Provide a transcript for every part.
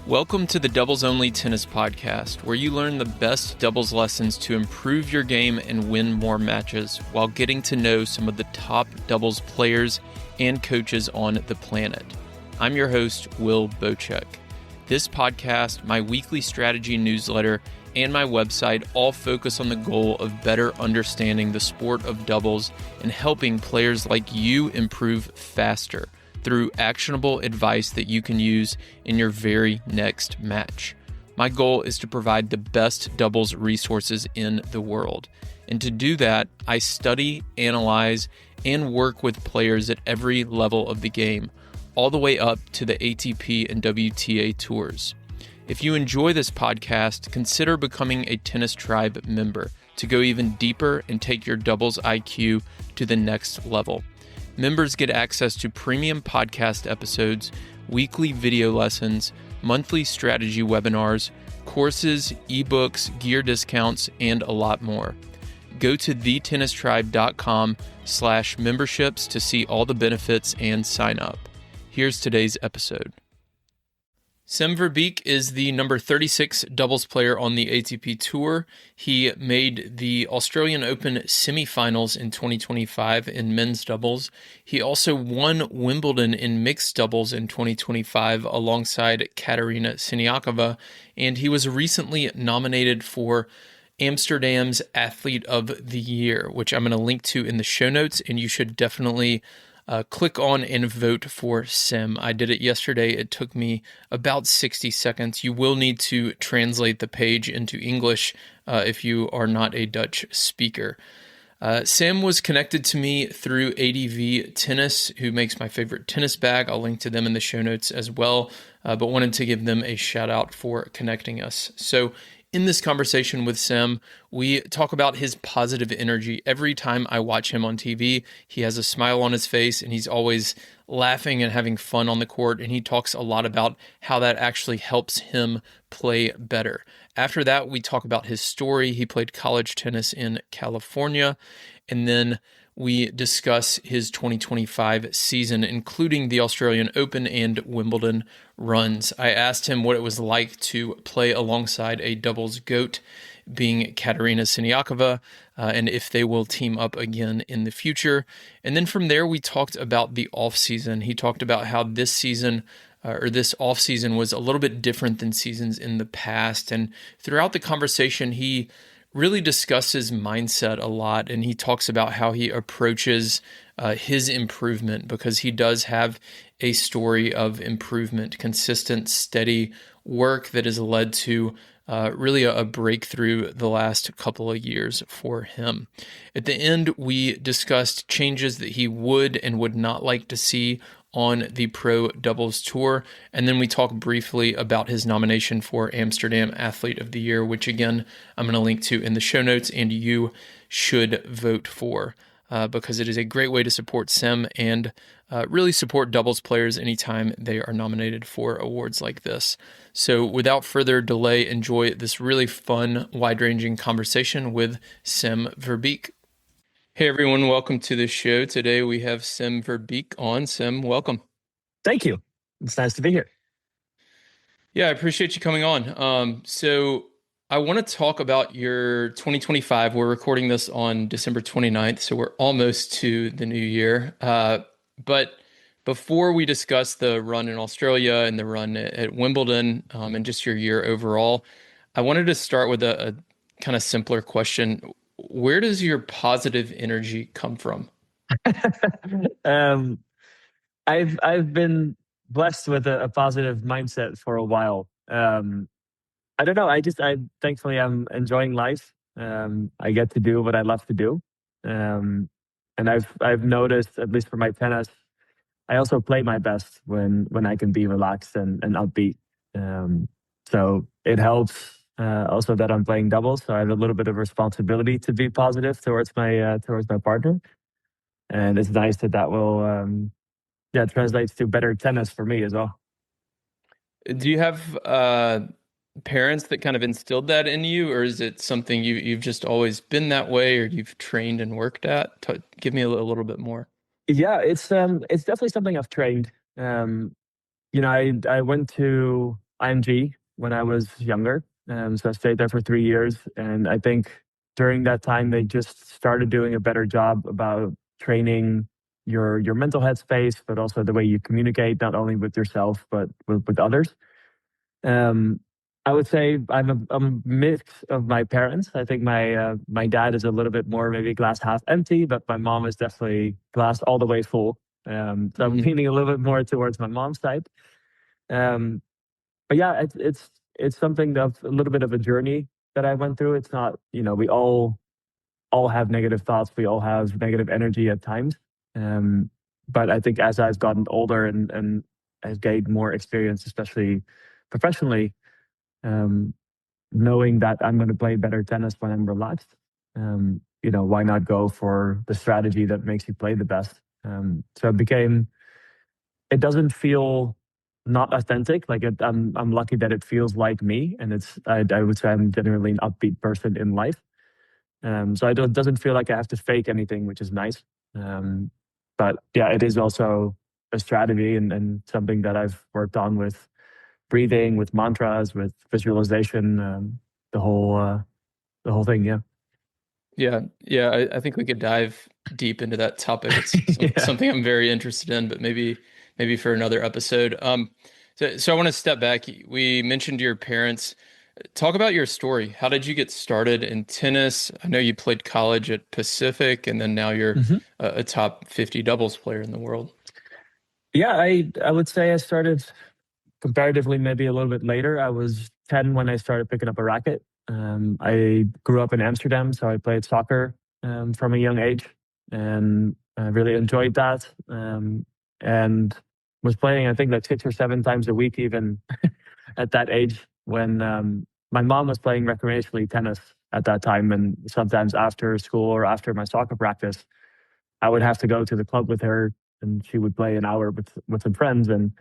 Welcome to the Doubles Only Tennis Podcast, where you learn the best doubles lessons to improve your game and win more matches while getting to know some of the top doubles players and coaches on the planet. I'm your host, Will Bochek. This podcast, my weekly strategy newsletter, and my website all focus on the goal of better understanding the sport of doubles and helping players like you improve faster through actionable advice that you can use in your very next match. My goal is to provide the best doubles resources in the world. And to do that, I study, analyze, and work with players at every level of the game, all the way up to the ATP and WTA tours. If you enjoy this podcast, consider becoming a Tennis Tribe member to go even deeper and take your doubles IQ to the next level. Members get access to premium podcast episodes, weekly video lessons, monthly strategy webinars, courses, ebooks, gear discounts, and a lot more. Go to thetennistribe.com/memberships to see all the benefits and sign up. Here's today's episode. Sam Verbeek is the number 36 doubles player on the ATP Tour. He made the Australian Open semifinals in 2025 in men's doubles. He also won Wimbledon in mixed doubles in 2025 alongside Katerina Siniakova, and he was recently nominated for Amsterdam's Athlete of the Year, which I'm going to link to in the show notes, and you should definitely click on and vote for Sim. I did it yesterday. It took me about 60 seconds. You will need to translate the page into English if you are not a Dutch speaker. Sam was connected to me through ADV Tennis, who makes my favorite tennis bag. I'll link to them in the show notes as well, but wanted to give them a shout out for connecting us. So in this conversation with Sam, we talk about his positive energy. Every time I watch him on TV, he has a smile on his face and he's always laughing and having fun on the court. And he talks a lot about how that actually helps him play better. After that, we talk about his story. He played college tennis in California. And then we discuss his 2025 season, including the Australian Open and Wimbledon runs. I asked him what it was like to play alongside a doubles GOAT, being Katerina Siniakova, and if they will team up again in the future. And then from there, we talked about the off-season. He talked about how this season this off-season was a little bit different than seasons in the past. And throughout the conversation, he really discusses mindset a lot, and he talks about how he approaches his improvement, because he does have a story of improvement, consistent, steady work that has led to really a breakthrough the last couple of years for him. At the end, we discussed changes that he would and would not like to see on the Pro Doubles Tour. And then we talk briefly about his nomination for Amsterdam Athlete of the Year, which again, I'm going to link to in the show notes, and you should vote for because it is a great way to support Sim and really support doubles players anytime they are nominated for awards like this. So without further delay, enjoy this really fun, wide-ranging conversation with Sim Verbeek. Hey everyone, welcome to the show. Today we have Sim Verbeek on. Sim, welcome. Thank you. It's nice to be here. Yeah, I appreciate you coming on. So I want to talk about your 2025. We're recording this on December 29th, so we're almost to the new year. But before we discuss the run in Australia and the run at Wimbledon and just your year overall, I wanted to start with a kind of simpler question. Where does your positive energy come from? I've been blessed with a positive mindset for a while. I don't know. Thankfully I'm enjoying life. I get to do what I love to do. And I've noticed, at least for my tennis, I also play my best when I can be relaxed and upbeat. So it helps. Also that I'm playing doubles, so I have a little bit of responsibility to be positive towards my partner, and it's nice that will translates to better tennis for me as well. Do you have parents that kind of instilled that in you, or is it something you've just always been that way, or you've trained and worked at? Give me a little bit more. Yeah, it's definitely something I've trained. I went to IMG when I was younger. So I stayed there for 3 years. And I think during that time, they just started doing a better job about training your mental headspace, but also the way you communicate, not only with yourself, but with others. Um, I would say I'm a mix of my parents. I think my dad is a little bit more maybe glass half empty, but my mom is definitely glass all the way full. So I'm Hmm. leaning a little bit more towards my mom's side. Um, but yeah, it's something that's a little bit of a journey that I went through. It's not, we all have negative thoughts. We all have negative energy at times. Um, but I think as I've gotten older and I've gained more experience, especially professionally, um, knowing that I'm going to play better tennis when I'm relaxed. Why not go for the strategy that makes you play the best? So it doesn't feel not authentic. Like I'm lucky that it feels like me, and I would say I'm generally an upbeat person in life. So it doesn't feel like I have to fake anything, which is nice. Um, but yeah, it is also a strategy and something that I've worked on with breathing, with mantras, with visualization, the whole uh, the whole thing. Yeah. Yeah, yeah. I think we could dive deep into that topic. It's Yeah. something I'm very interested in, but maybe for another episode. So I want to step back. We mentioned your parents. Talk about your story. How did you get started in tennis? I know you played college at Pacific, and then now you're Mhm. a top 50 doubles player in the world. Yeah, I would say I started comparatively maybe a little bit later. I was 10 when I started picking up a racket. I grew up in Amsterdam, so I played soccer from a young age and I really enjoyed that. And was playing, I think, like 6 or 7 times a week, even at that age when my mom was playing recreationally tennis at that time. And sometimes after school or after my soccer practice, I would have to go to the club with her and she would play an hour with some friends. And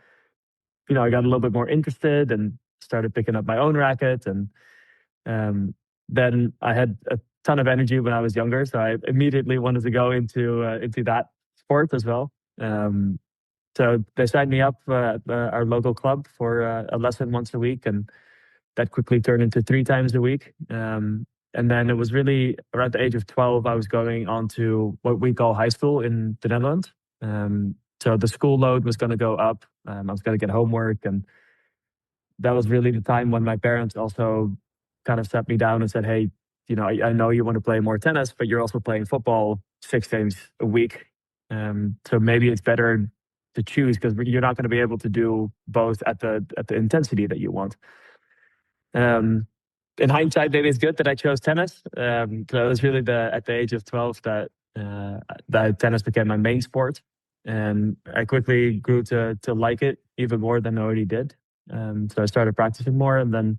I got a little bit more interested and started picking up my own racket. And um, then I had a ton of energy when I was younger, so I immediately wanted to go into that sport as well. Um, so they signed me up at our local club for a lesson once a week, and that quickly turned into 3 times a week. And then it was really around the age of 12, I was going on to what we call high school in the Netherlands. So the school load was going to go up. I was going to get homework, and that was really the time when my parents also kind of sat me down and said, "Hey, I know you want to play more tennis, but you're also playing football 6 days a week. So maybe it's better to choose because you're not going to be able to do both at the intensity that you want." Um, in hindsight, maybe it's good that I chose tennis. So it was really at the age of 12 that tennis became my main sport, and I quickly grew to like it even more than I already did. So I started practicing more, and then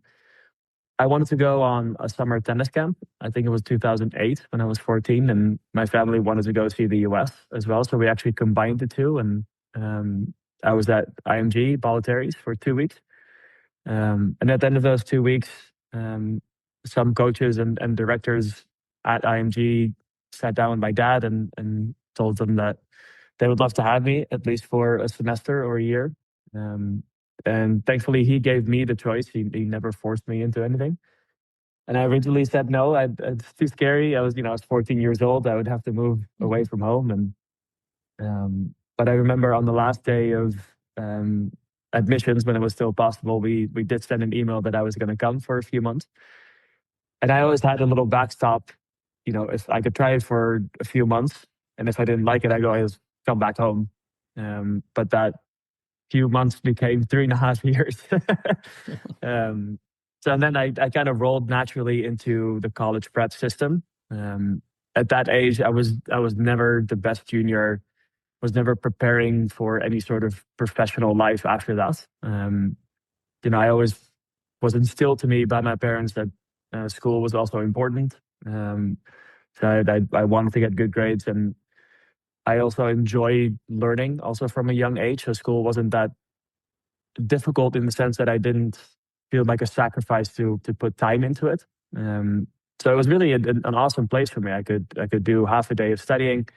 I wanted to go on a summer tennis camp. I think it was 2008 when I was 14, and my family wanted to go see the US as well. So we actually combined the two, and I was at IMG Bolletari's for 2 weeks. And at the end of those 2 weeks, some coaches and directors at IMG sat down with my dad and told them that they would love to have me at least for a semester or a year. Um, and thankfully, he gave me the choice. He never forced me into anything. And I originally said no. It's too scary. I was 14 years old. I would have to move away Mhm. from home, and but I remember on the last day of admissions, when it was still possible, we did send an email that I was going to come for a few months. And I always had a little backstop. If I could try it for a few months, and if I didn't like it, I go, I just come back home. But that few months became 3.5 years. um, so and then I kind of rolled naturally into the college prep system. Um, at that age, I was never the best junior, was never preparing for any sort of professional life after that. I always was instilled to me by my parents that school was also important. Um, so I wanted to get good grades, and I also enjoy learning also from a young age. So school wasn't that difficult in the sense that I didn't feel like a sacrifice to put time into it. Um, so it was really an awesome place for me. I could do half a day of studying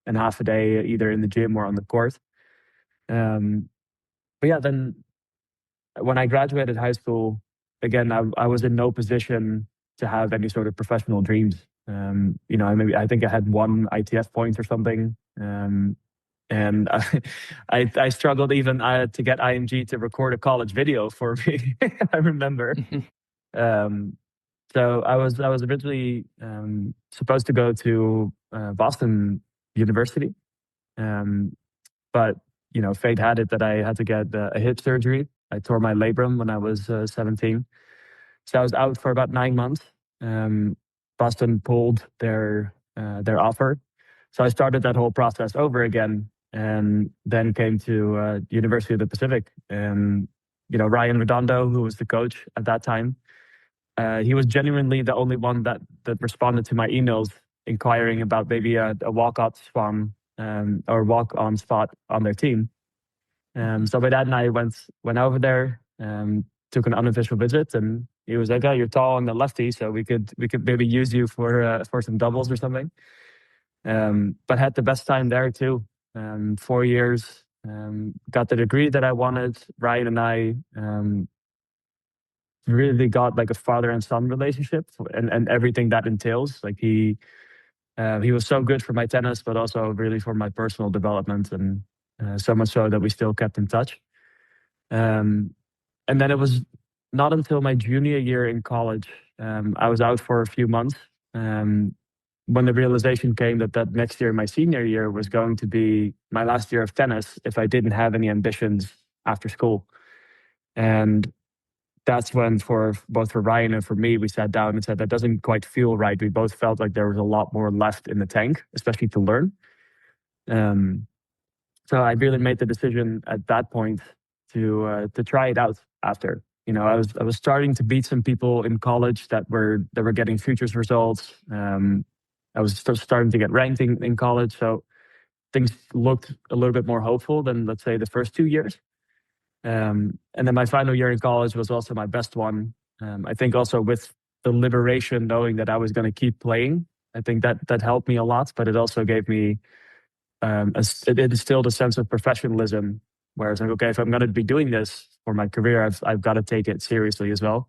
and half a day either in the gym or on the court. Um, but yeah, then when I graduated high school, again, I was in no position to have any sort of professional dreams. I think I had one ITF point or something. And I struggled even to get IMG to record a college video for me. I remember. Um, so I was originally supposed to go to Boston University, um, but fate had it that I had to get a hip surgery. I tore my labrum when I was 17, so I was out for about 9 months. Um, Boston pulled their offer, so I started that whole process over again, and then came to University of the Pacific. And Ryan Redondo, who was the coach at that time, he was genuinely the only one that responded to my emails inquiring about maybe a walk-on spot or walk-on spot on their team. So my dad and I went over there, took an unofficial visit, and he was like, "Oh, you're tall and a lefty, so we could maybe use you for some doubles or something." But had the best time there too. 4 years, got the degree that I wanted. Ryan and I really got like a father and son relationship, and everything that entails. Like he was so good for my tennis, but also really for my personal development, and so much so that we still kept in touch. Um, and then it was not until my junior year in college, I was out for a few months, um, when the realization came that next year, my senior year, was going to be my last year of tennis if I didn't have any ambitions after school. And that's when, for both for Ryan and for me, we sat down and said that doesn't quite feel right. We both felt like there was a lot more left in the tank, especially to learn. Um, so I really made the decision at that point to try it out. After I was starting to beat some people in college that were getting futures results. I was starting to get ranked in college, so things looked a little bit more hopeful than, let's say, the first 2 years. And then my final year in college was also my best one. I think also with the liberation, knowing that I was going to keep playing, I think that helped me a lot. But it also gave me it instilled a sense of professionalism, where it's like, okay, if I'm going to be doing this for my career, I've got to take it seriously as well.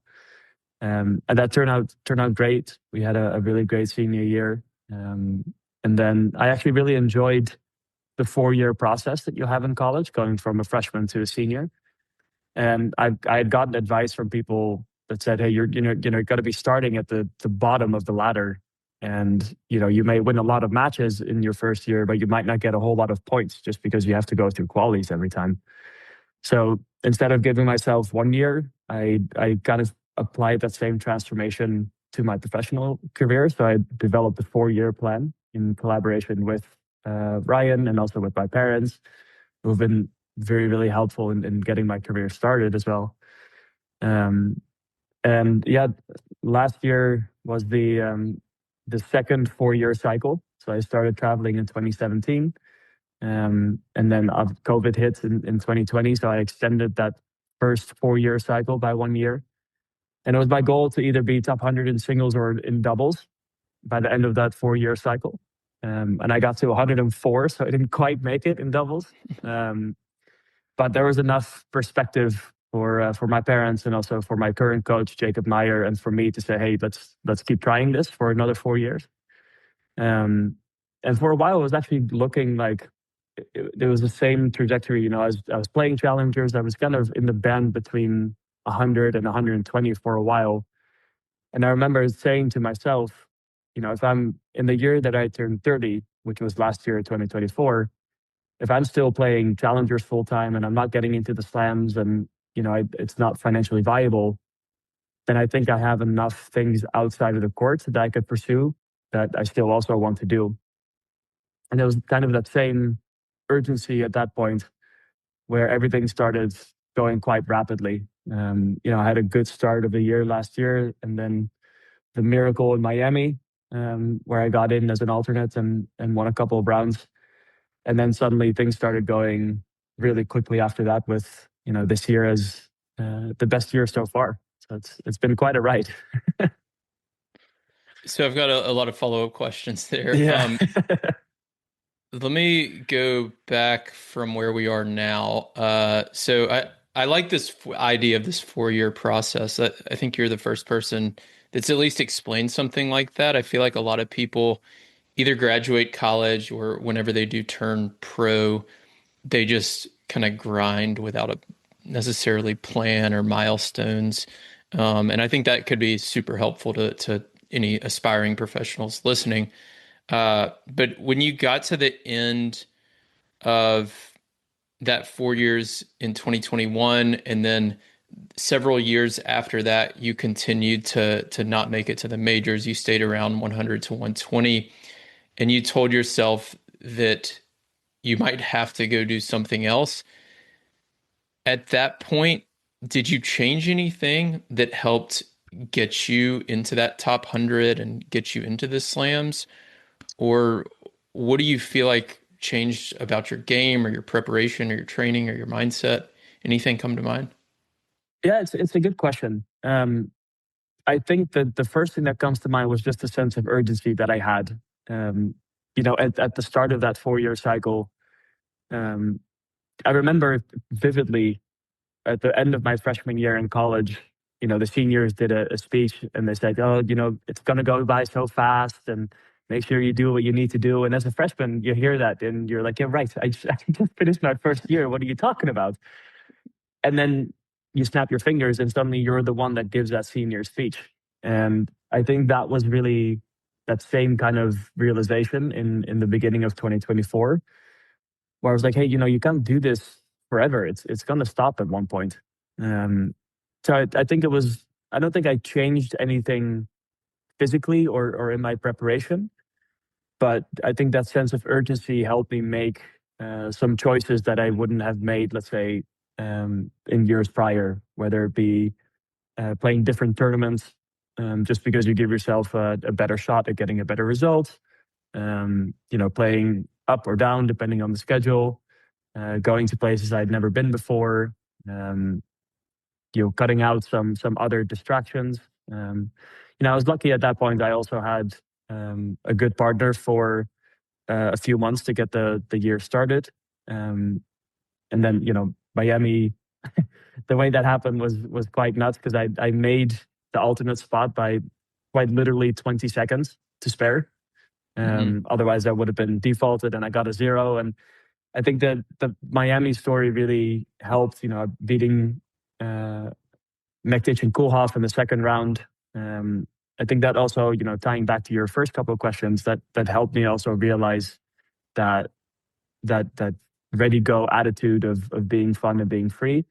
And that turned out great. We had a really great senior year, and then I actually really enjoyed the 4 year process that you have in college, going from a freshman to a senior. And I had gotten advice from people that said, "Hey, you're got to be starting at the bottom of the ladder, and you may win a lot of matches in your first year, but you might not get a whole lot of points just because you have to go through qualies every time." So instead of giving myself 1 year, I kind of applied that same transformation to my professional career. So I developed a 4 year plan in collaboration with Ryan, and also with my parents, who've been very, really helpful in getting my career started as well. Um, and yeah, last year was the second 4 year cycle. So I started traveling in 2017, and then COVID hit in 2020. So I extended that first 4 year cycle by 1 year. And it was my goal to either be top 100 in singles or in doubles by the end of that 4 year cycle. And I got to 104, so I didn't quite make it in doubles. But there was enough perspective for my parents, and also for my current coach Jacob Meyer, and for me to say, "Hey, let's keep trying this for another 4 years." Um, and for a while, it was actually looking like it was the same trajectory. I was playing challengers. I was kind of in the band between 100 and 120 for a while. And I remember saying to myself, if I'm in the year that I turned 30, which was last year, 2024, if I'm still playing challengers full time and I'm not getting into the slams, and it's not financially viable, then I think I have enough things outside of the court that I could pursue that I still also want to do. And it was kind of that same urgency at that point, where everything started going quite rapidly. I had a good start of the year last year, and then the miracle in Miami, where I got in as an alternate and won a couple of rounds. And then suddenly things started going really quickly after that, with this year as the best year so far. So it's been quite a ride. So I've got a lot of follow-up questions there. Yeah. Let me go back from where we are now. So I like this idea of this 4-year process. I think you're the first person that's at least explained something like that. I feel like a lot of people either graduate college or whenever they do turn pro, they just kind of grind without a necessarily plan or milestones. And I think that could be super helpful to any aspiring professionals listening. But when you got to the end of that 4 years in 2021, and then several years after that, you continued to not make it to the majors. You stayed around 100 to 120, and you told yourself that you might have to go do something else. At that point, did you change anything that helped get you into that top 100 and get you into the slams? Or what do you feel like changed about your game or your preparation or your training or your mindset? Anything come to mind? Yeah, it's a good question. I think that the first thing that comes to mind was just a sense of urgency that I had. Um, at the start of that 4-year cycle, um, I remember vividly at the end of my freshman year in college, the seniors did a speech and they said, "Oh, it's going to go by so fast, and make sure you do what you need to do." And as a freshman, you hear that and you're like, "Yeah, right. I just finished my first year. What are you talking about?" And then you snap your fingers and suddenly you're the one that gives that senior speech. And I think that was really that same kind of realization in the beginning of 2024, where I was like, hey, you can't do this forever. It's going to stop at one point. Um, so I think it was. I don't think I changed anything physically or in my preparation, but I think that sense of urgency helped me make some choices that I wouldn't have made, let's say, in years prior. Whether it be playing different tournaments, just because you give yourself a better shot at getting a better result. Playing up or down depending on the schedule, going to places I'd never been before, um, cutting out some other distractions. I was lucky at that point. I also had a good partner for a few months to get the year started, um, and then Miami. The way that happened was quite nuts because I made the alternate spot by quite literally 20 seconds to spare. Hmm. Otherwise, I would have been defaulted, and I got a zero. And I think that the Miami story really helped. Beating uh, Mektic and Koolhof in the second round. Um, I think that also, tying back to your first couple of questions, that helped me also realize that that ready go attitude of being fun and being free.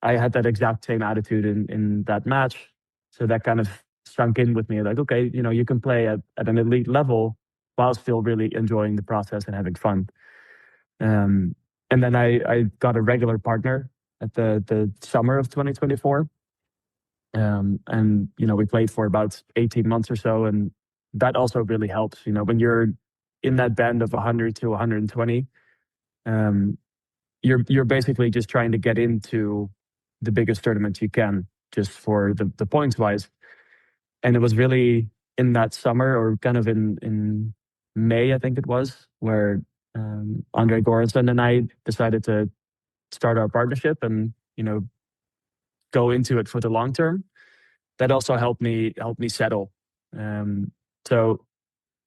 I had that exact same attitude in that match, so that kind of sunk in with me. Like, okay, you can play at an elite level while still really enjoying the process and having fun. Um, and then I got a regular partner at the summer of 2024. And we played for about 18 months or so, and that also really helps. When you're in that band of 100 to 120, um, you're basically just trying to get into the biggest tournaments you can, just for the points wise. And it was really in that summer, or kind of in May, I think it was, where Andre Goranson and I decided to start our partnership and go into it for the long term. That also helped me settle. Um, so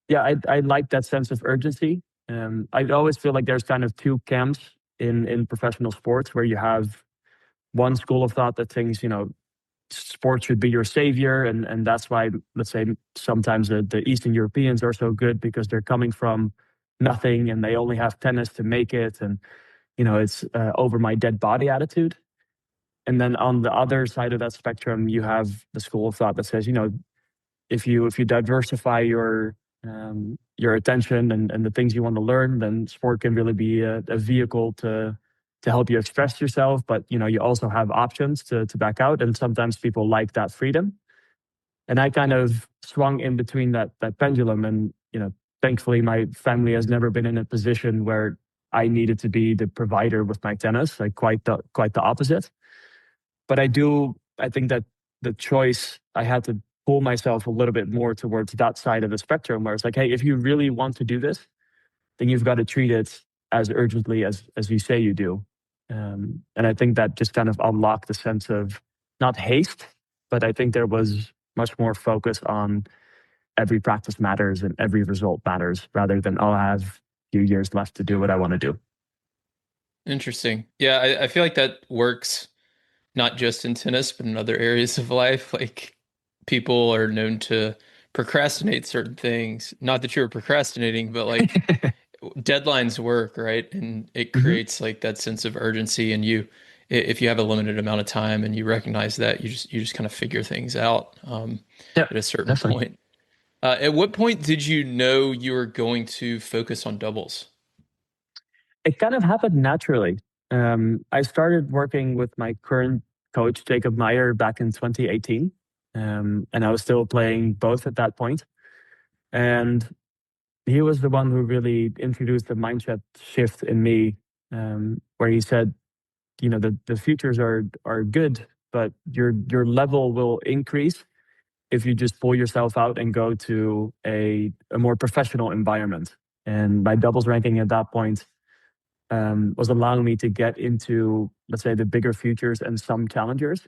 yeah, I like that sense of urgency. I always feel like there's kind of two camps in professional sports, where you have one school of thought that thinks sports should be your savior, and that's why, let's say, sometimes the Eastern Europeans are so good because they're coming from nothing and they only have tennis to make it, and it's over my dead body attitude. And then on the other side of that spectrum, you have the school of thought that says, if you diversify your attention and the things you want to learn, then sport can really be a vehicle to help you express yourself. But you also have options to back out, and sometimes people like that freedom. And I kind of swung in between that pendulum, and thankfully my family has never been in a position where I needed to be the provider with my tennis. Like quite the opposite. But I think that the choice, I had to pull myself a little bit more towards that side of the spectrum, where it's like, hey, if you really want to do this, then you've got to treat it as urgently as you say you do. And I think that just kind of unlocked the sense of not haste, but I think there was much more focus on every practice matters and every result matters rather than, oh, I have a few years left to do what I want to do. Interesting. Yeah, I feel like that works not just in tennis, but in other areas of life. Like people are known to procrastinate certain things. Not that you're procrastinating, but like deadlines work, right? And it Hmm. creates like that sense of urgency. And if you have a limited amount of time and you recognize that, you just kind of figure things out Yeah, at a certain definitely. point. At what point did you know you were going to focus on doubles? It kind of happened naturally. I started working with my current coach, Jacob Meyer, back in 2018. And I was still playing both at that point. And he was the one who really introduced the mindset shift in me, where he said, the futures are good, but your level will increase if you just pull yourself out and go to a more professional environment. And my doubles ranking at that point was allowing me to get into, let's say, the bigger futures and some challengers.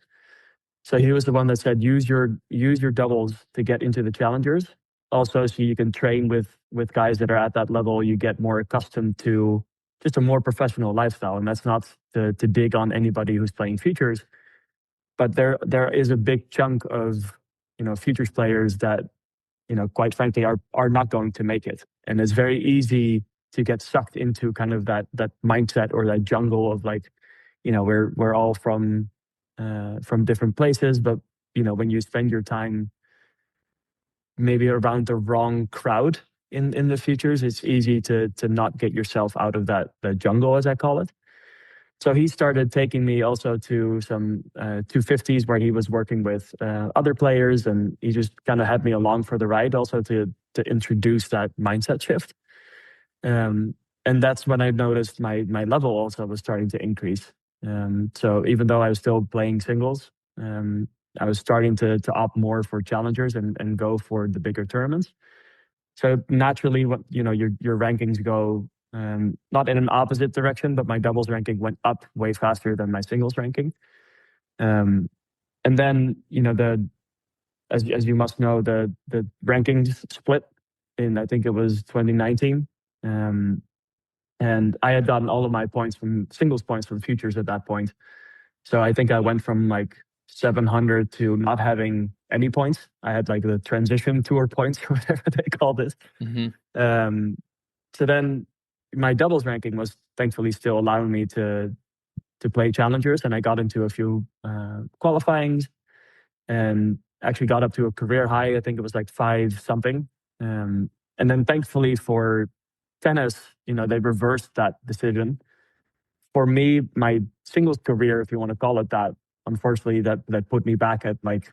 So he was the one that said, use your doubles to get into the challengers. Also, so you can train with guys that are at that level. You get more accustomed to just a more professional lifestyle. And that's not to dig on anybody who's playing futures, but there is a big chunk of futures players that quite frankly are not going to make it. And it's very easy to get sucked into kind of that mindset or that jungle of like, we're all from different places, but when you spend your time maybe around the wrong crowd in the futures, it's easy to not get yourself out of that the jungle, as I call it. So he started taking me also to some 250s where he was working with other players, and he just kind of had me along for the ride, also to introduce that mindset shift. Um, and that's when I noticed my level also was starting to increase. So even though I was still playing singles, I was starting to opt more for challengers and go for the bigger tournaments. So naturally, what your rankings go not in an opposite direction, but my doubles ranking went up way faster than my singles ranking. Um, and then the as you must know, the rankings split in, I think it was 2019. Um, and I had gotten all of my points from singles points from futures at that point. So I think I went from like 700 to not having any points. I had like the transition tour points, or whatever they call this. Hmm. Um, so then my doubles ranking was thankfully still allowing me to play challengers, and I got into a few qualifyings and actually got up to a career high. I think it was like five something. And then thankfully for tennis, they reversed that decision. For me, my singles career, if you want to call it that, unfortunately, that put me back at like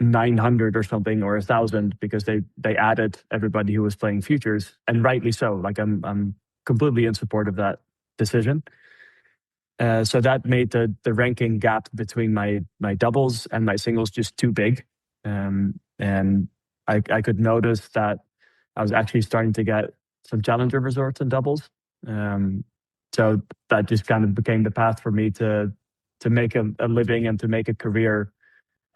900 or something, or 1,000, because they added everybody who was playing futures, and rightly so. Like I'm completely in support of that decision. So that made the ranking gap between my doubles and my singles just too big, and I could notice that I was actually starting to get some challenger resorts and doubles. Um, so that just kind of became the path for me to make a living and to make a career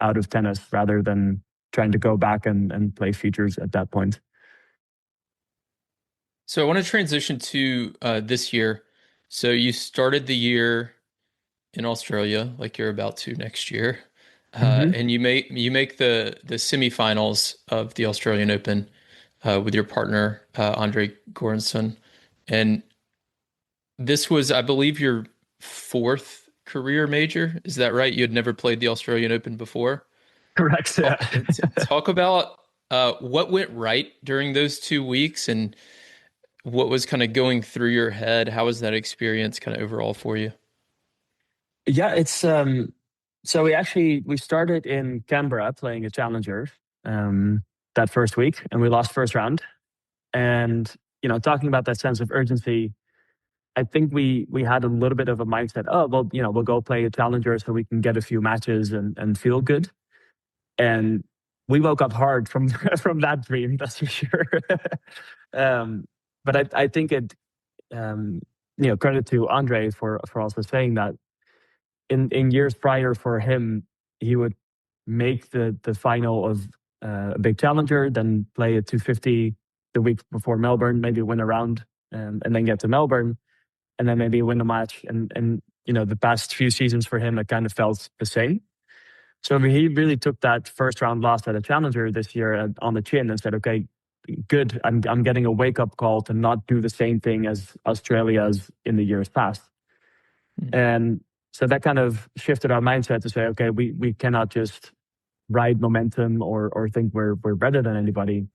out of tennis rather than trying to go back and play futures at that point. So I want to transition to this year. So you started the year in Australia, like you're about to next year, Hmm. and you make the semifinals of the Australian Open with your partner Andre Goranson, and this was, I believe, your fourth career major. Is that right? You had never played the Australian Open before. Correct. Yeah. Talk about what went right during those 2 weeks and what was kind of going through your head. How was that experience kind of overall for you? Yeah, it's so we started in Canberra playing a challenger that first week, and we lost first round. And talking about that sense of urgency, I think we had a little bit of a mindset. Oh well, we'll go play a challenger so we can get a few matches and feel good. And we woke up hard from from that dream, that's for sure. um, but I think it um, credit to Andre for also saying that in years prior for him, he would make the final of a big challenger, then play a 250 the week before Melbourne, maybe win a round, and then get to Melbourne, and then maybe win a match. And the past few seasons for him, it kind of felt the same. So he really took that first round loss at a challenger this year on the chin and said, okay, good. I'm getting a wake up call to not do the same thing as Australia's in the years past. And so that kind of shifted our mindset to say, okay, we cannot just ride momentum or think we're better than anybody.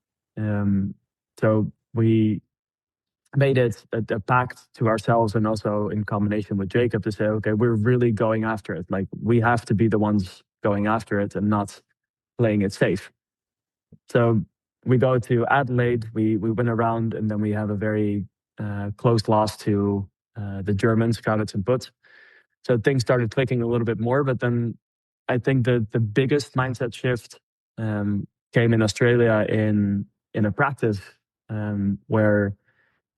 So we made it a pact to ourselves and also in combination with Jacob to say, okay, we're really going after it. Like we have to be the ones going after it and not playing it safe. So we go to Adelaide, we win a round, and then we have a very close loss to the Germans, Karatz and Put. So things started clicking a little bit more, but then I think the biggest mindset shift came in Australia in a practice where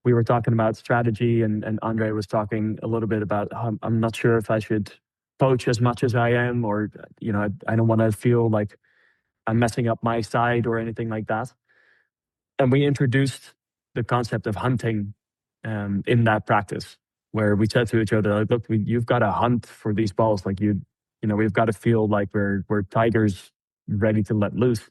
we were talking about strategy, and Andre was talking a little bit about I'm not sure if I should poach as much as I am, or I don't want to feel like I'm messing up my side or anything like that. And we introduced the concept of hunting in that practice, where we said to each other, like, look, you've got to hunt for these balls. Like we've got to feel like we're tigers ready to let loose.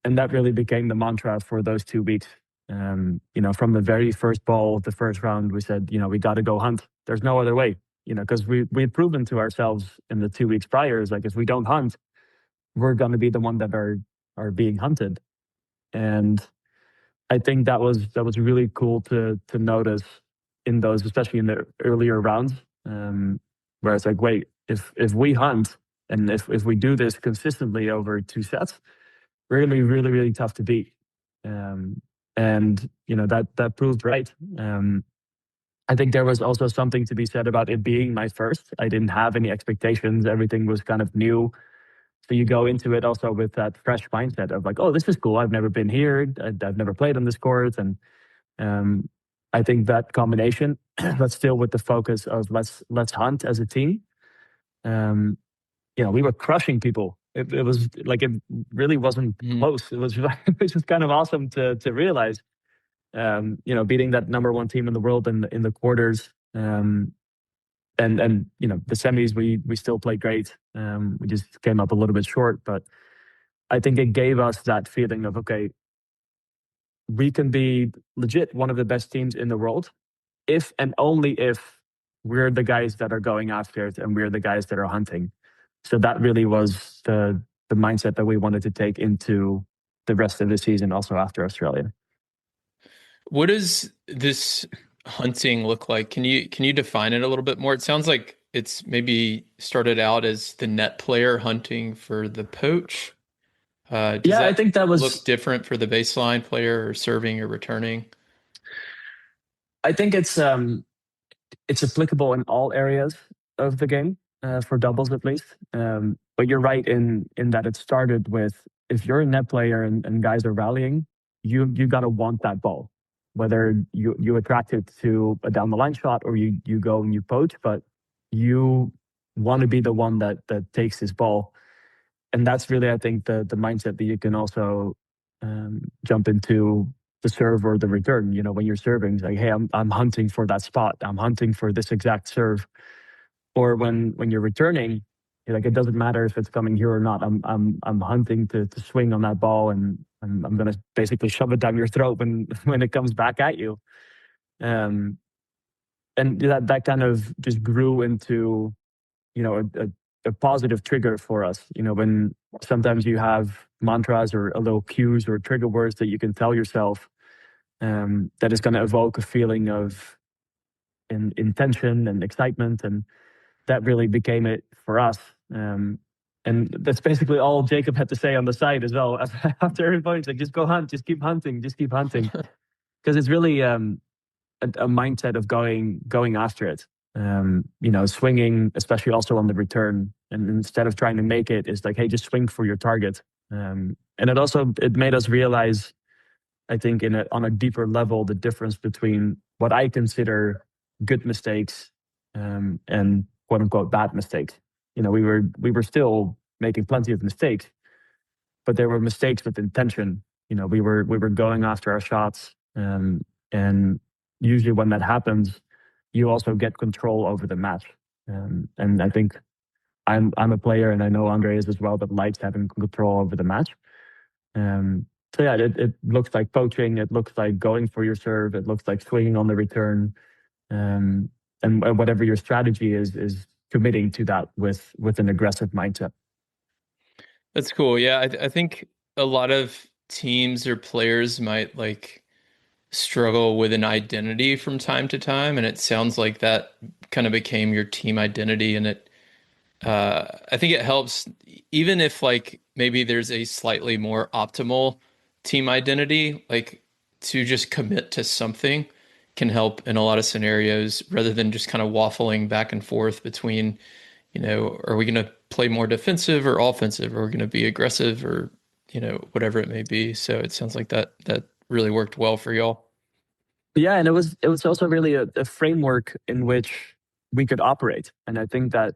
And that really became the mantra for those 2 weeks. From the very first ball of the first round, we said, we got to go hunt. There's no other way, because we'd proven to ourselves in the 2 weeks prior, is like, if we don't hunt, we're going to be the one that are being hunted. And I think that was really cool to notice in those, especially in the earlier rounds, where it's like, wait, if we hunt and if we do this consistently over 2 sets, we're going to be really, really tough to beat. And that proved right. I think there was also something to be said about it being my first. I didn't have any expectations. Everything was kind of new. So you go into it also with that fresh mindset of like, oh, this is cool. I've never been here. I've never played on this court. And I think that combination, but still with the focus of let's hunt as a team. We were crushing people. It was like, it really wasn't close. It was just kind of awesome to realize, beating that number one team in the world in the quarters. And the semis, we still played great. We just came up a little bit short, but I think it gave us that feeling of, okay, we can be legit one of the best teams in the world if and only if we're the guys that are going after it and we're the guys that are hunting. So that really was the mindset that we wanted to take into the rest of the season, also after Australia. What does this hunting look like? Can you define it a little bit more? It sounds like it's maybe started out as the net player hunting for the poach. I think that was look different for the baseline player or serving or returning. I think it's applicable in all areas of the game, for doubles at least. But you're right in that it started with, if you're a net player and guys are rallying, you got to want that ball, whether you attract it to a down the line shot or you go and you poach, but you want to be the one that takes this ball. And that's really, I think, the mindset that you can also jump into the serve or the return. When you're serving, it's like, hey, I'm hunting for that spot. I'm hunting for this exact serve. Or when you're returning, you're like, it doesn't matter if it's coming here or not. I'm hunting to swing on that ball, and I'm going to basically shove it down your throat when it comes back at you. And that kind of just grew into, a positive trigger for us. When sometimes you have mantras or a little cues or trigger words that you can tell yourself, that is going to evoke a feeling of intention and excitement. And that really became it for us. And that's basically all Jacob had to say on the side as well. After every point, it's like, just go hunt, just keep hunting, just keep hunting. Because it's really a mindset of going after it. Swinging, especially also on the return. And instead of trying to make it, it's like, hey, just swing for your target. And it made us realize, I think, on a deeper level, the difference between what I consider good mistakes, and quote unquote bad mistakes. We were still making plenty of mistakes, but there were mistakes with intention. We were going after our shots, and usually when that happens, you also get control over the match. And I think I'm a player, and I know Andre is as well, that likes having control over the match. So yeah, it looks like poaching. It looks like going for your serve. It looks like swinging on the return. Um, and whatever your strategy is committing to that with an aggressive mindset. That's cool. Yeah, I think a lot of teams or players might like struggle with an identity from time to time, and it sounds like that kind of became your team identity, and I think it helps even if like maybe there's a slightly more optimal team identity, like to just commit to something can help in a lot of scenarios rather than just kind of waffling back and forth between, are we going to play more defensive or offensive, or are we going to be aggressive or, whatever it may be. So it sounds like that really worked well for y'all. Yeah, and it was also really a framework in which we could operate. And I think that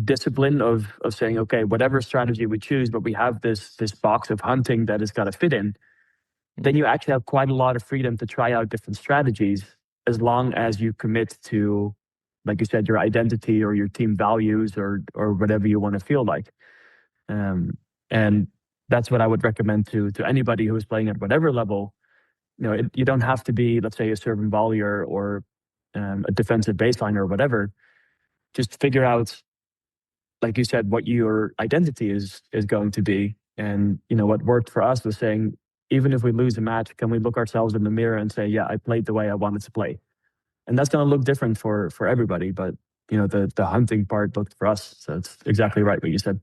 discipline of saying, okay, whatever strategy we choose, but we have this box of hunting that has got to fit in, then you actually have quite a lot of freedom to try out different strategies, as long as you commit to, like you said, your identity or your team values, or whatever you want to feel like. And that's what I would recommend to anybody who is playing at whatever level. You don't have to be, let's say, a serve and volleyer, or a defensive baseline or whatever. Just figure out, like you said, what your identity is going to be. And what worked for us was saying, even if we lose a match, can we look ourselves in the mirror and say, yeah, I played the way I wanted to play? And that's going to look different for everybody. But the hunting part looked for us. So it's exactly right what you said.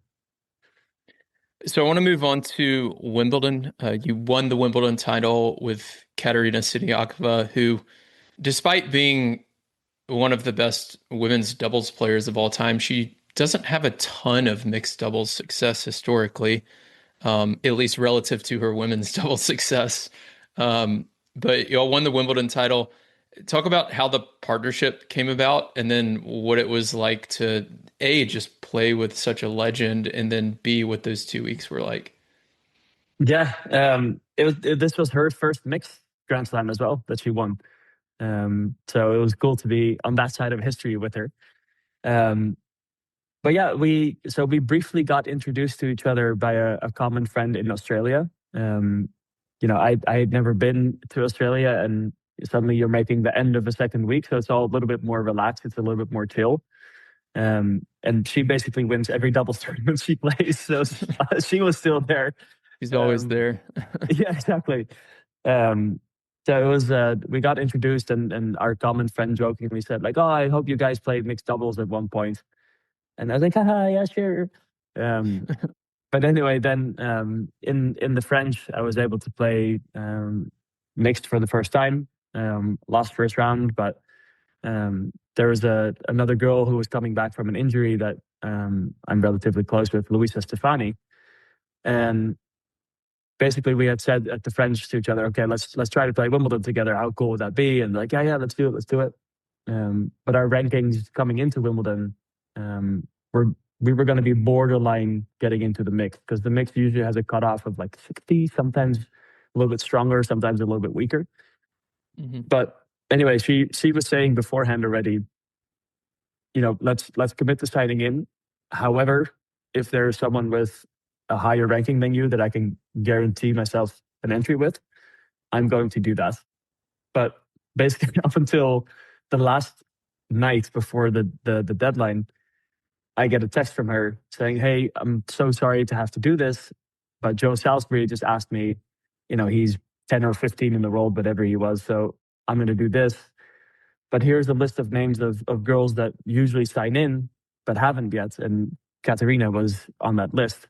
So I want to move on to Wimbledon. You won the Wimbledon title with Katerina Siniakova, who, despite being one of the best women's doubles players of all time, she doesn't have a ton of mixed doubles success historically, at least relative to her women's doubles success. But y'all won the Wimbledon title. Talk about how the partnership came about, and then what it was like to A, just play with such a legend, and then B, what those 2 weeks were like. Yeah, this was her first mixed Grand Slam as well that she won. So it was cool to be on that side of history with her. Um, but yeah, we briefly got introduced to each other by a common friend in Australia. I had never been to Australia, and suddenly you're making the end of a second week, so it's all a little bit more relaxed. It's a little bit more chill. And she basically wins every doubles tournament she plays, so she was still there. He's always Um, there. yeah, exactly. Um, so it was we got introduced, and our common friend jokingly said like, "Oh, I hope you guys played mixed doubles at one point." And I was like, haha, yeah, sure. Um, but anyway, then in the French, I was able to play mixed for the first time. Lost first round, but there was another girl who was coming back from an injury that I'm relatively close with, Luisa Stefani, and basically we had said at the French to each other, okay, let's try to play Wimbledon together. How cool would that be? And like, yeah, let's do it. But our rankings coming into Wimbledon, were we were going to be borderline getting into the mix, because the mix usually has a cutoff of like 60, sometimes a little bit stronger, sometimes a little bit weaker. Mhm. But anyway, she was saying beforehand already, let's commit to signing in. However, if there's someone with a higher ranking than you that I can guarantee myself an entry with, I'm going to do that. But basically, up until the last night before the deadline, I get a text from her saying, "Hey, I'm so sorry to have to do this, but Joe Salisbury just asked me, he's 10 or 15 in the world, whatever he was. So I'm going to do this. But here's a list of names of girls that usually sign in, but haven't yet." And Katerina was on that list.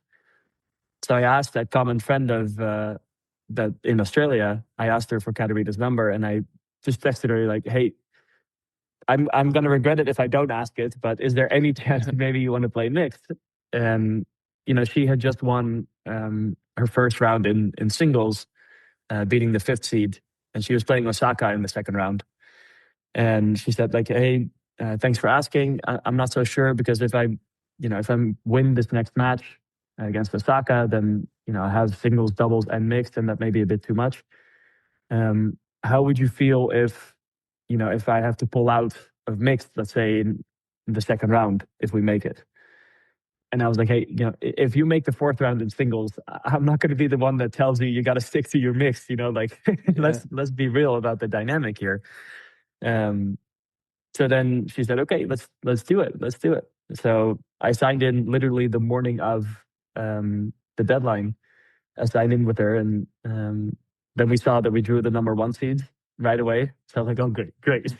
So I asked that common friend of that in Australia, I asked her for Katerina's number, and I just texted her like, "Hey, I'm gonna regret it if I don't ask it, but is there any chance maybe you want to play mixed?" And she had just won her first round in singles, beating the fifth seed, and she was playing Osaka in the second round. And she said like, hey, thanks for asking. I'm not so sure because if I win this next match against Osaka, then I have singles, doubles, and mixed, and that may be a bit too much. How would you feel if I have to pull out of mixed, let's say in the second round, if we make it? And I was like, hey, if you make the fourth round in singles, I'm not going to be the one that tells you got to stick to your mix. Like Yeah. let's be real about the dynamic here. Um, so then she said, okay, let's do it, let's do it. So I signed in literally the morning of the deadline. I signed in with her, and then we saw that we drew the number one seed right away. So I was like, oh, great, great.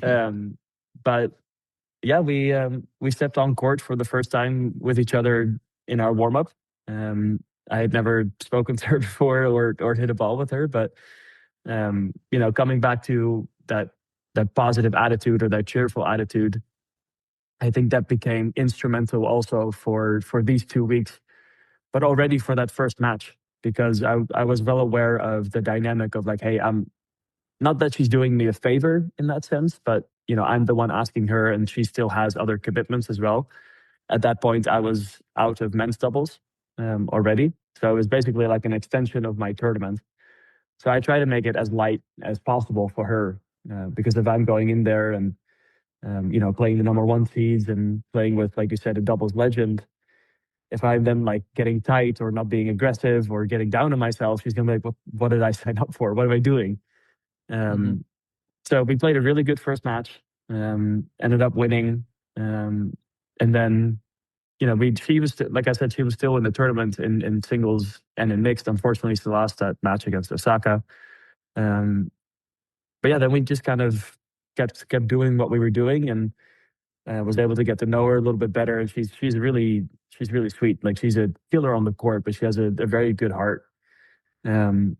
um, but yeah, we stepped on court for the first time with each other in our warm up. I had never spoken to her before or hit a ball with her, but coming back to that positive attitude or that cheerful attitude, I think that became instrumental also for these 2 weeks, but already for that first match, because I was well aware of the dynamic of like, hey, I'm not that she's doing me a favor in that sense, but I'm the one asking her, and she still has other commitments as well. At that point, I was out of men's doubles already, so it was basically like an extension of my tournament. So I try to make it as light as possible for her, because if I'm going in there and playing the number one seeds and playing with, like you said, a doubles legend, if I'm then like getting tight or not being aggressive or getting down on myself, she's gonna be like, "What did I sign up for? What am I doing?" Mhm. Um, so we played a really good first match. Ended up winning, and then she was like I said, she was still in the tournament in singles and in mixed. Unfortunately, she lost that match against Osaka. Um, but yeah, then we just kind of kept doing what we were doing, and was able to get to know her a little bit better. And she's really sweet. Like, she's a killer on the court, but she has a very good heart. Um,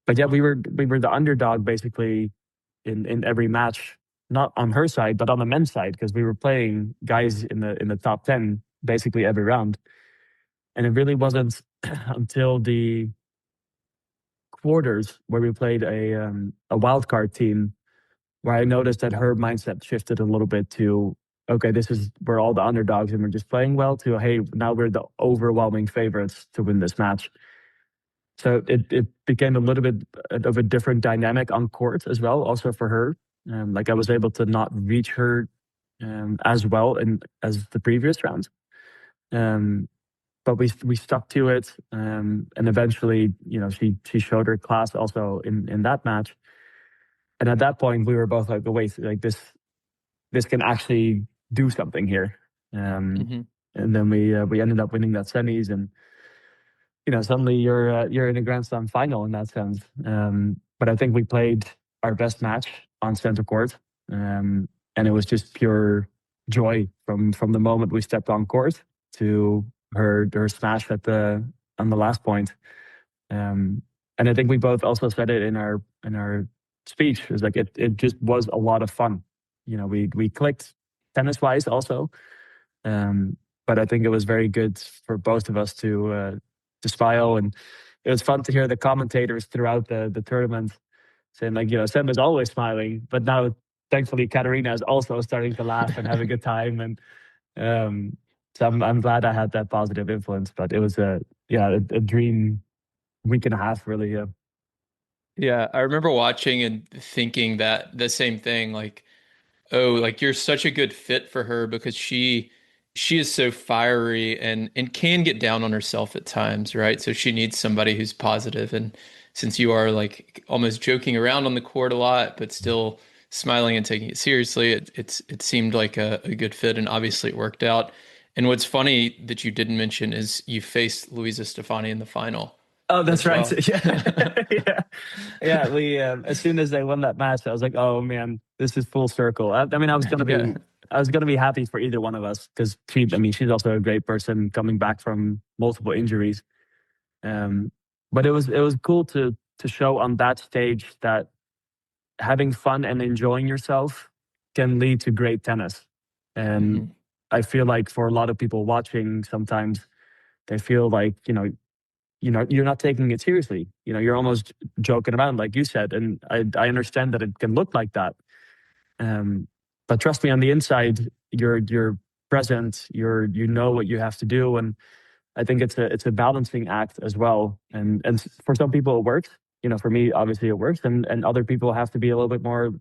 but yeah, we were the underdog basically in every match, not on her side, but on the men's side, because we were playing guys in the top 10 basically every round. And it really wasn't until the quarters where we played a wild card team where I noticed that her mindset shifted a little bit to, okay, this is we're all the underdogs and we're just playing well, to, hey, now we're the overwhelming favorites to win this match. So it became a little bit of a different dynamic on court as well, also for her. Like, I was able to not reach her as well and as the previous rounds. Um, but we stuck to it, and eventually, she showed her class also in that match. And at that point, we were both like, "Oh, wait, like this can actually do something here." Um, Mhm. and then we ended up winning that semis, and suddenly you're in a Grand Slam final in that sense. But I think we played our best match on center court, and it was just pure joy from the moment we stepped on court to her smash on the last point. Um, and I think we both also said it in our speech. It was like it just was a lot of fun. We clicked tennis wise also, um, but I think it was very good for both of us to smile, and it was fun to hear the commentators throughout the tournament saying like, Sam is always smiling, but now thankfully Katarina is also starting to laugh and have a good time, and so I'm glad I had that positive influence. But it was a dream week and a half, really. Yeah. Yeah, I remember watching and thinking that the same thing, like, oh, like you're such a good fit for her because she is so fiery and can get down on herself at times, right? So she needs somebody who's positive. And since you are like almost joking around on the court a lot, but still smiling and taking it seriously, it seemed like a good fit, and obviously it worked out. And what's funny that you didn't mention is you faced Luisa Stefani in the final Oh, that's as right. well. Yeah, yeah, yeah. We as soon as they won that match, I was like, "Oh man, this is full circle." I mean, Yeah. I was gonna be happy for either one of us, because she's also a great person coming back from multiple injuries. Um, but it was cool to show on that stage that having fun and enjoying yourself can lead to great tennis. And Hmm. I feel like for a lot of people watching, sometimes they feel like you're not taking it seriously. You're almost joking around, like you said, and I understand that it can look like that. Um, but trust me, on the inside, you're present. You know what you have to do, and I think it's a balancing act as well. And for some people it works. For me, obviously it works, and other people have to be a little bit more,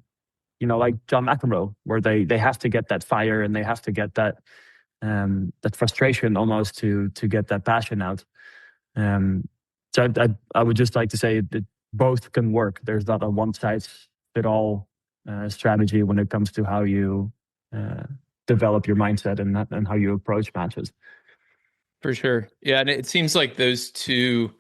like John McEnroe, where they have to get that fire and they have to get that frustration almost to get that passion out. Um, so I would just like to say that both can work. There's not a one size fit all strategy when it comes to how you uh, develop your mindset and how you approach matches. For sure. Yeah, and it seems like those two,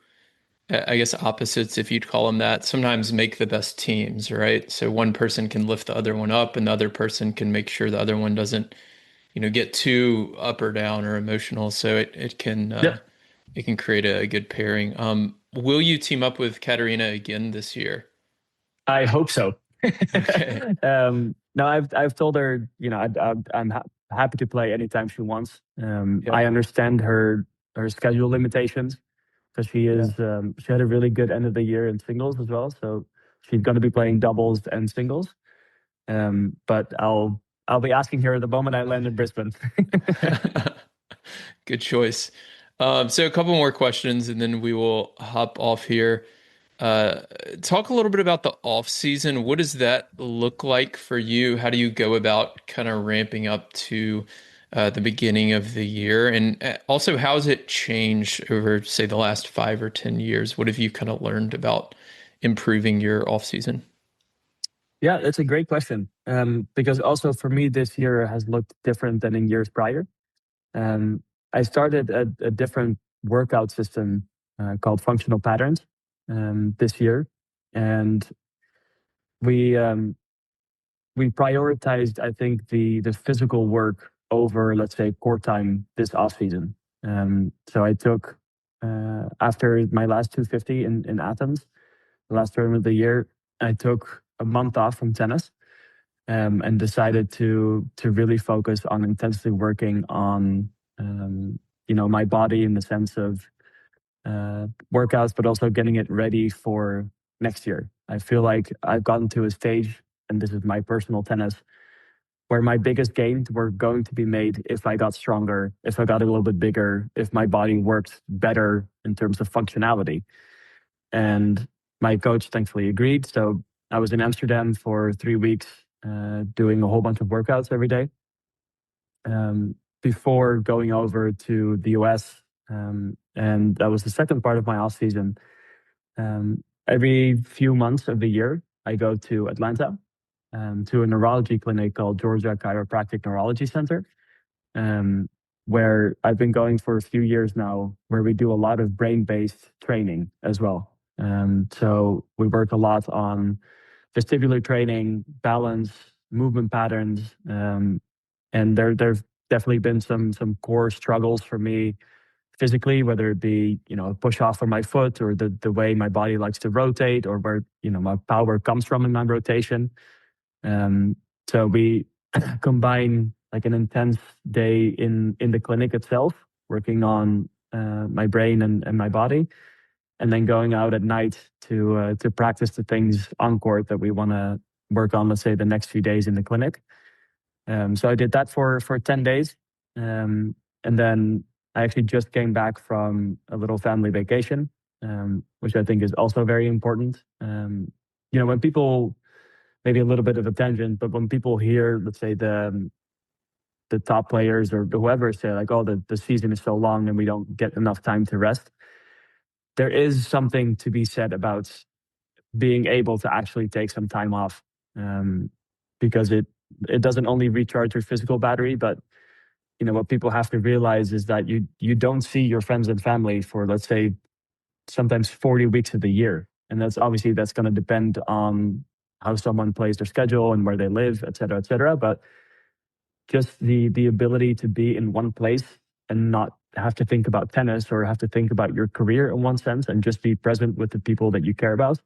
I guess opposites, if you'd call them that, sometimes make the best teams, right? So one person can lift the other one up, and the other person can make sure the other one doesn't, get too up or down or emotional. So it can create a good pairing. Will you team up with Katerina again this year? I hope so. Okay. No, I've told her, I'm happy to play anytime she wants. Yep. I understand her schedule limitations because she had a really good end of the year in singles as well. So she's going to be playing doubles and singles. But I'll be asking her the moment I land in Brisbane. Good choice. So a couple more questions and then we will hop off here. Uh, Talk a little bit about the off season. What does that look like for you? How do you go about kind of ramping up to the beginning of the year? And also, how has it changed over, say, the last 5 or 10 years? What have you kind of learned about improving your off season? Yeah, that's a great question. Because also for me, this year has looked different than in years prior. Um, I started a different workout system called functional patterns this year, and we um, we prioritized, I think, the physical work over, let's say, core time this off season. So I took after my last 250 in Athens, the last tournament of the year, I took a month off from tennis and decided to really focus on intensely working on my body in the sense of workouts, but also getting it ready for next year. I feel like I've gotten to a stage, and this is my personal tennis, where my biggest gains were going to be made if I got stronger, if I got a little bit bigger, if my body worked better in terms of functionality. And my coach thankfully agreed. So I was in Amsterdam for 3 weeks, doing a whole bunch of workouts every day before going over to the US. And that was the second part of my off season. Every few months of the year, I go to Atlanta to a neurology clinic called Georgia Chiropractic Neurology Center, um, where I've been going for a few years now, where we do a lot of brain based training as well. So we work a lot on vestibular training, balance, movement patterns, and there's definitely been some core struggles for me physically, whether it be a push off from my foot or the way my body likes to rotate or where my power comes from in my rotation. Um, so we combine like an intense day in the clinic itself, working on my brain and my body, and then going out at night to practice the things on court that we want to work on. Let's say the next few days in the clinic. So I did that for 10 days, and then I actually just came back from a little family vacation, which I think is also very important. When people, maybe a little bit of a tangent, but when people hear, let's say the top players or whoever say like, "Oh, the season is so long and we don't get enough time to rest," there is something to be said about being able to actually take some time off, um, because it doesn't only recharge your physical battery, but what people have to realize is that you don't see your friends and family for, let's say, sometimes 40 weeks of the year, and that's going to depend on how someone plays their schedule and where they live, et cetera, et cetera. But just the ability to be in one place and not have to think about tennis or have to think about your career in one sense, and just be present with the people that you care about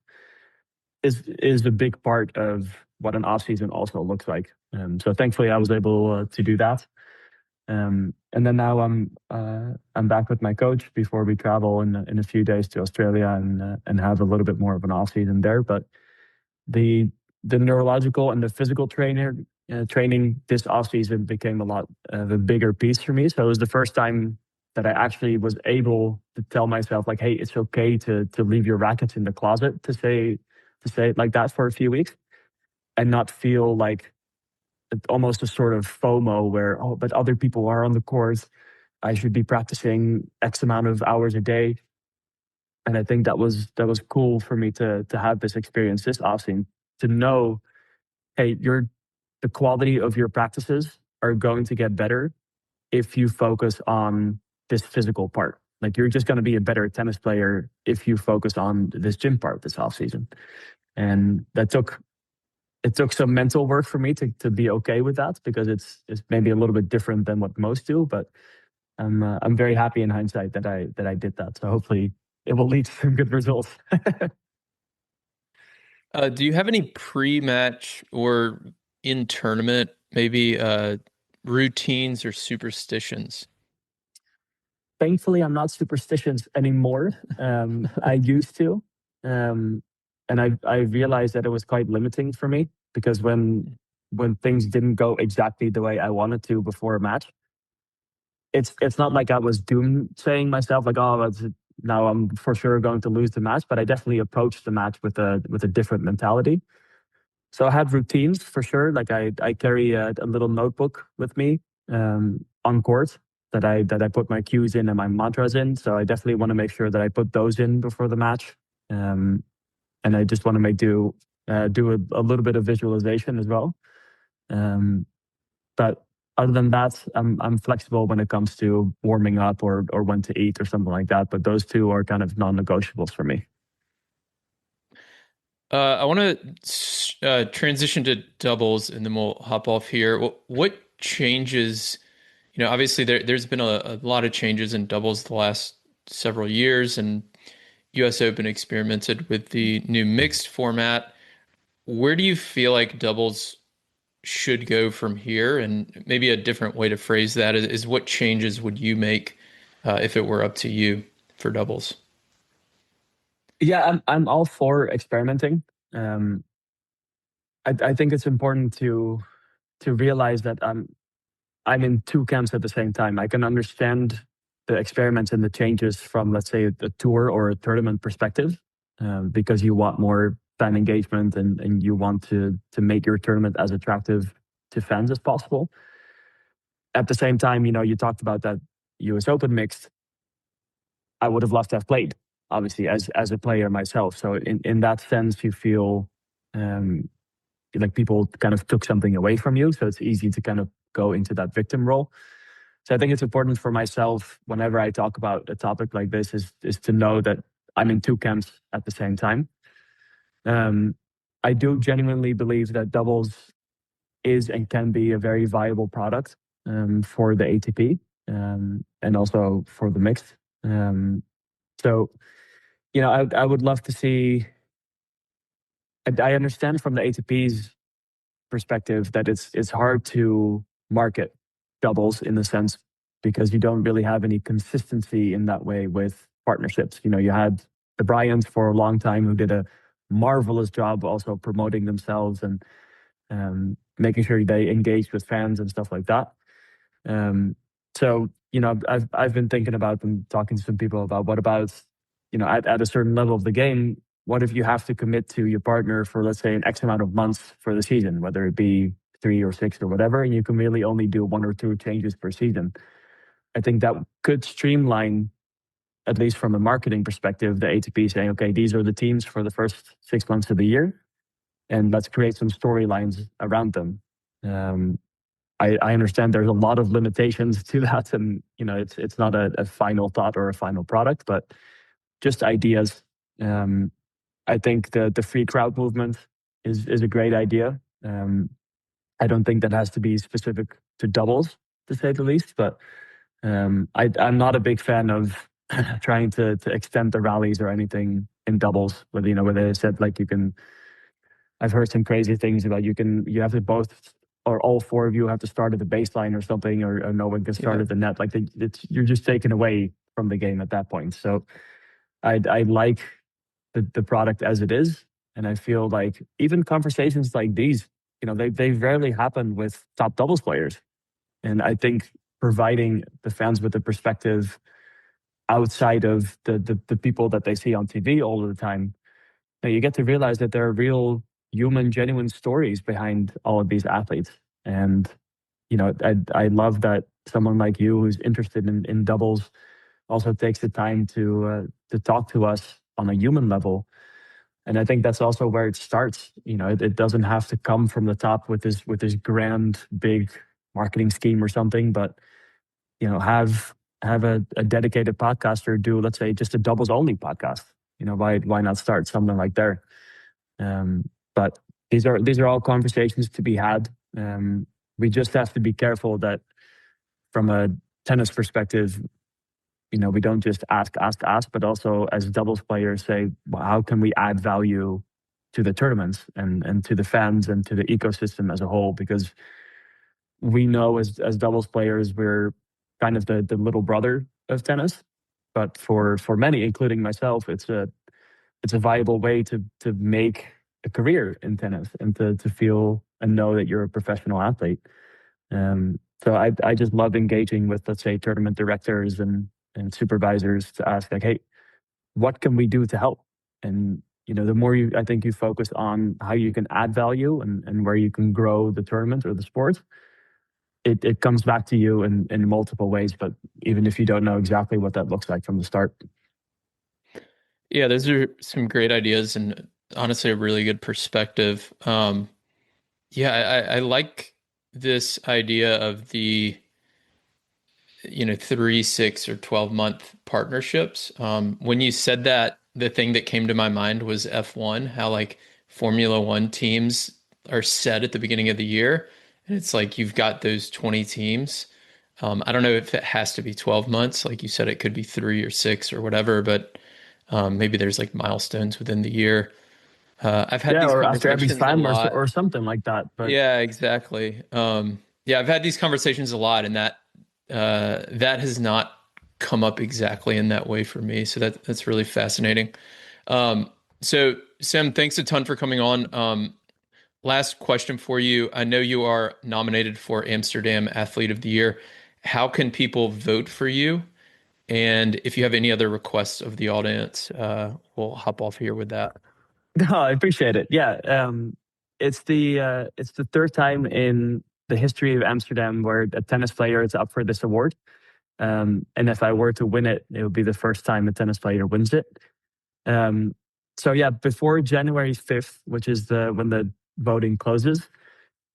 is a big part of what an off season also looks like. So thankfully, I was able to do that. And then now I'm back with my coach before we travel in a few days to Australia and have a little bit more of an off season there. But the the neurological and the physical training this off season became a lot of a bigger piece for me. So it was the first time that I actually was able to tell myself like, hey, it's okay to leave your rackets in the closet to say it like that for a few weeks and not feel like almost a sort of FOMO where, oh, but other people are on the course. I should be practicing X amount of hours a day. And I think that was cool for me to have this experience this offseason, to know, hey, the quality of your practices are going to get better if you focus on this physical part. Like you're just going to be a better tennis player if you focus on this gym part this offseason. And it took some mental work for me to be okay with that because it's maybe a little bit different than what most do. But I'm very happy in hindsight that I did that. So hopefully it will lead to some good results. Do you have any pre-match or in tournament maybe routines or superstitions? Thankfully, I'm not superstitious anymore. I used to, um, and I realized that it was quite limiting for me because when things didn't go exactly the way I wanted to before a match, it's not like I was doomsaying myself like, oh, now I'm for sure going to lose the match. But I definitely approached the match with a different mentality. So I have routines for sure. Like I carry a little notebook with me on court that I put my cues in and my mantras in. So I definitely want to make sure that I put those in before the match. Um, and I just want to do a little bit of visualization as well. Um, but other than that, I'm flexible when it comes to warming up or when to eat or something like that. But those two are kind of non-negotiables for me. I want to transition to doubles, and then we'll hop off here. What changes? Obviously there's been a lot of changes in doubles the last several years, and U.S. Open experimented with the new mixed format. Where do you feel like doubles should go from here? And maybe a different way to phrase that is what changes would you make if it were up to you for doubles? Yeah, I'm all for experimenting. Um, I think it's important to realize that I'm in two camps at the same time. I can understand the experiments and the changes from, let's say, a tour or a tournament perspective, because you want more fan engagement and you want to make your tournament as attractive to fans as possible. At the same time, you talked about that U.S. Open mixed. I would have loved to have played, obviously, as a player myself. So in that sense, you feel um, like people kind of took something away from you. So it's easy to kind of go into that victim role. So I think it's important for myself whenever I talk about a topic like this is to know that I'm in two camps at the same time. Um, I do genuinely believe that doubles is and can be a very viable product for the ATP and also for the mixed. Um, so I would love to see. I understand from the ATP's perspective that it's hard to market doubles in the sense because you don't really have any consistency in that way with partnerships. You had the Bryans for a long time who did a marvelous job also promoting themselves and making sure they engage with fans and stuff like that. Um, so I've been thinking about and talking to some people about what about at a certain level of the game, what if you have to commit to your partner for, let's say, an X amount of months for the season, whether it be 3 or 6 or whatever, and you can really only do 1 or 2 changes per season. I think that could streamline, at least from a marketing perspective, the ATP saying, okay, these are the teams for the first 6 months of the year, and let's create some storylines around them. Um, I understand there's a lot of limitations to that, and it's not a final thought or a final product, but just ideas. Um, I think the free crowd movement is a great idea. I don't think that has to be specific to doubles, to say the least. But I'm not a big fan of trying to extend the rallies or anything in doubles. Where they said like you can. I've heard some crazy things about you have to both or all four of you have to start at the baseline or something, or no one can start Yeah. at the net. Like you're just taken away from the game at that point. So I like the product as it is, and I feel like even conversations like these, they rarely happen with top doubles players, and I think providing the fans with a perspective outside of the people that they see on TV all the time, you get to realize that there are real human, genuine stories behind all of these athletes. And, I love that someone like you who's interested in doubles also takes the time to talk to us on a human level. And I think that's also where it starts. It doesn't have to come from the top with this grand, big marketing scheme or something, but have a dedicated podcaster do, let's say, just a doubles only podcast. Why not start something like there? But these are all conversations to be had. We just have to be careful that from a tennis perspective, we don't just ask, but also as doubles players say, well, how can we add value to the tournaments and to the fans and to the ecosystem as a whole? Because we know as doubles players, we're kind of the little brother of tennis. But for many, including myself, it's a viable way to make a career in tennis and to feel and know that you're a professional athlete. So I just love engaging with, let's say, tournament directors and supervisors to ask like, hey, what can we do to help? And the more I think you focus on how you can add value and where you can grow the tournament or the sport, it comes back to you in multiple ways. But even if you don't know exactly what that looks like from the start. Yeah, those are some great ideas and honestly a really good perspective. Yeah, I like this idea of the 3, 6, or 12-month partnerships. When you said that, the thing that came to my mind was F1, how like Formula One teams are set at the beginning of the year. And it's like you've got those 20 teams. I don't know if it has to be 12 months. Like you said, it could be 3 or 6 or whatever, but maybe there's like milestones within the year. I've had Yeah, these or after every conversations a slam lot. or something like that. But Yeah, exactly. Yeah, I've had these conversations a lot, and that has not come up exactly in that way for me. So that's really fascinating. So Sam, thanks a ton for coming on. Last question for you. I know you are nominated for Amsterdam Athlete of the Year. How can people vote for you? And if you have any other requests of the audience, we'll hop off here with that. no, I appreciate it. Yeah, it's the third time in the history of Amsterdam where a tennis player is up for this award. And if I were to win it, it would be the first time a tennis player wins it. Um, so yeah, before January 5th, which is when the voting closes,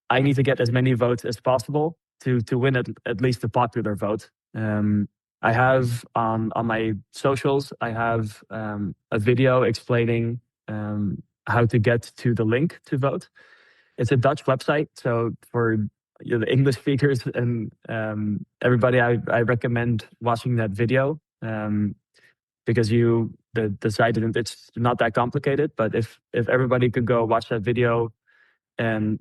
I need to get as many votes as possible to win at least the popular vote. I have on my socials, I have a video explaining how to get to the link to vote. It's a Dutch website, so for the English speakers and everybody, I recommend watching that video because the site it's not that complicated. But if everybody could go watch that video and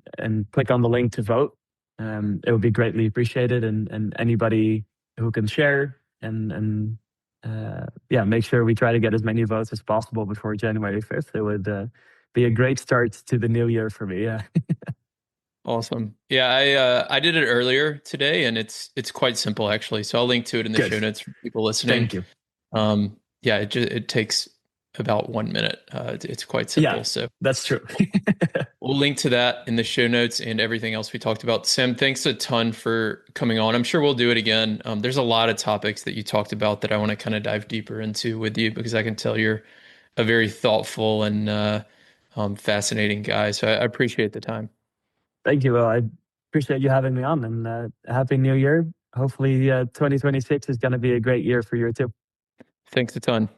click on the link to vote, it would be greatly appreciated. And anybody who can share and yeah, make sure we try to get as many votes as possible before January 5th. It would be a great start to the new year for me. Yeah. Awesome. Yeah, I did it earlier today, and it's quite simple actually. So I'll link to it in the Good. show notes for people listening. Thank you. Yeah, it takes about 1 minute. It's quite simple. Yeah, So that's true. we'll link to that in the show notes and everything else we talked about. Sam, thanks a ton for coming on. I'm sure we'll do it again. There's a lot of topics that you talked about that I want to kind of dive deeper into with you because I can tell you're a very thoughtful and fascinating guy. So I appreciate the time. Thank you. Well, I appreciate you having me on, and happy new year. Hopefully 2026 is going to be a great year for you too. Thanks a ton.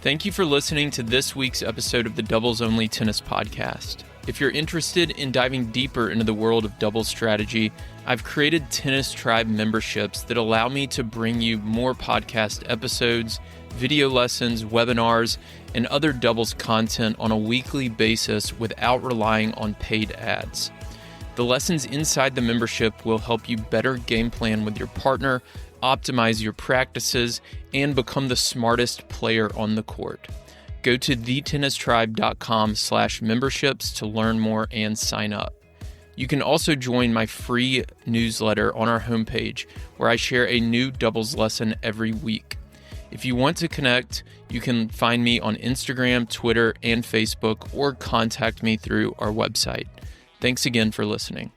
Thank you for listening to this week's episode of the Doubles Only Tennis Podcast. If you're interested in diving deeper into the world of doubles strategy, I've created Tennis Tribe memberships that allow me to bring you more podcast episodes, video lessons, webinars, and other doubles content on a weekly basis without relying on paid ads. The lessons inside the membership will help you better game plan with your partner, optimize your practices, and become the smartest player on the court. Go to thetennistribe.com/memberships to learn more and sign up. You can also join my free newsletter on our homepage, where I share a new doubles lesson every week. If you want to connect, you can find me on Instagram, Twitter, and Facebook, or contact me through our website. Thanks again for listening.